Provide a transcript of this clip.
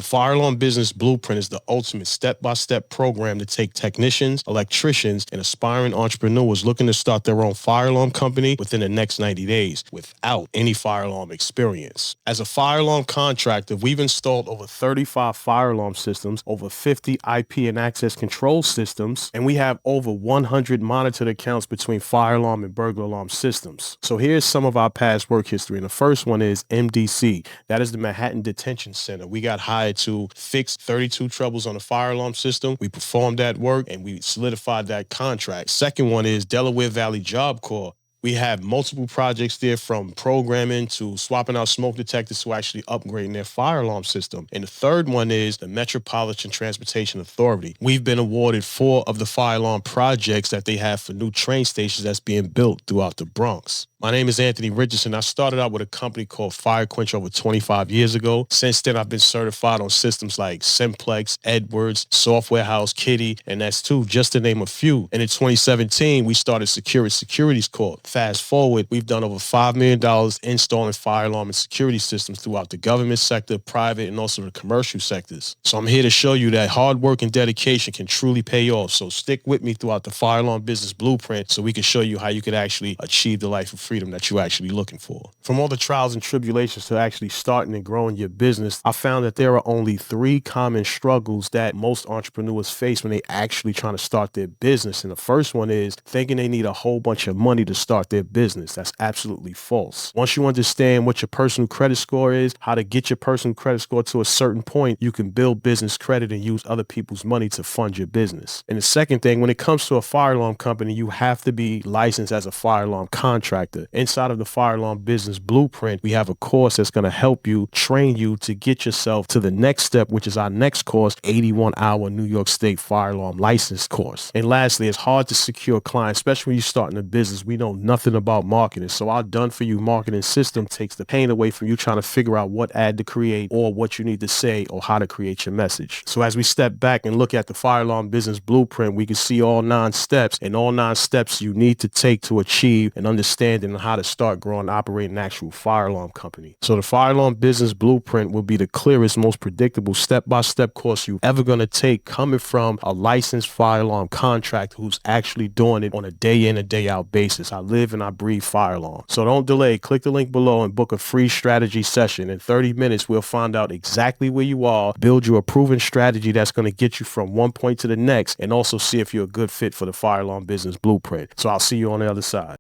The Fire Alarm Business Blueprint is the ultimate step-by-step program to take technicians, electricians, and aspiring entrepreneurs looking to start their own fire alarm company within the next 90 days without any fire alarm experience. As a fire alarm contractor, we've installed over 35 fire alarm systems, over 50 IP and access control systems, and we have over 100 monitored accounts between fire alarm and burglar alarm systems. So here's some of our past work history. And the first one is MDC. That is the Manhattan Detention Center. We got hired to fix 32 troubles on the fire alarm system. We performed that work and we solidified that contract. Second one is Delaware Valley Job Corps. We have multiple projects there, from programming to swapping out smoke detectors to actually upgrading their fire alarm system. And the third one is the Metropolitan Transportation Authority. We've been awarded 4 of the fire alarm projects that they have for new train stations that's being built throughout the Bronx. My name is Anthony Richardson. I started out with a company called Fire Quench over 25 years ago. Since then, I've been certified on systems like Simplex, Edwards, Software House, Kitty, and S2, just to name a few. And in 2017, we started Security Securities Corp. Fast forward, we've done over $5 million installing fire alarm and security systems throughout the government sector, private, and also the commercial sectors. So I'm here to show you that hard work and dedication can truly pay off. So stick with me throughout the Fire Alarm Business Blueprint so we can show you how you could actually achieve the life of freedom that you're actually looking for. From all the trials and tribulations to actually starting and growing your business, I found that there are only 3 common struggles that most entrepreneurs face when they actually trying to start their business. And the first one is thinking they need a whole bunch of money to start their business. That's absolutely false. Once you understand what your personal credit score is, how to get your personal credit score to a certain point, you can build business credit and use other people's money to fund your business. And the second thing, when it comes to a fire alarm company, you have to be licensed as a fire alarm contractor. Inside of the Fire Alarm Business Blueprint, we have a course that's going to help you, train you to get yourself to the next step, which is our next course, 81-hour New York State fire alarm license course. And lastly, it's hard to secure clients, especially when you're starting a business. We know nothing about marketing. So our done-for-you marketing system takes the pain away from you trying to figure out what ad to create or what you need to say or how to create your message. So as we step back and look at the Fire Alarm Business Blueprint, we can see all 9 steps, and all 9 steps you need to take to achieve an understanding of how to start, growing, and operate an actual fire alarm company. So the Fire Alarm Business Blueprint will be the clearest, most predictable step-by-step course you're ever going to take, coming from a licensed fire alarm contractor who's actually doing it on a day in and day out basis. I live and I breathe fire alarm. So don't delay. Click the link below and book a free strategy session. In 30 minutes, we'll find out exactly where you are, build you a proven strategy that's going to get you from one point to the next, and also see if you're a good fit for the Fire Alarm Business Blueprint. So I'll see you on the other side.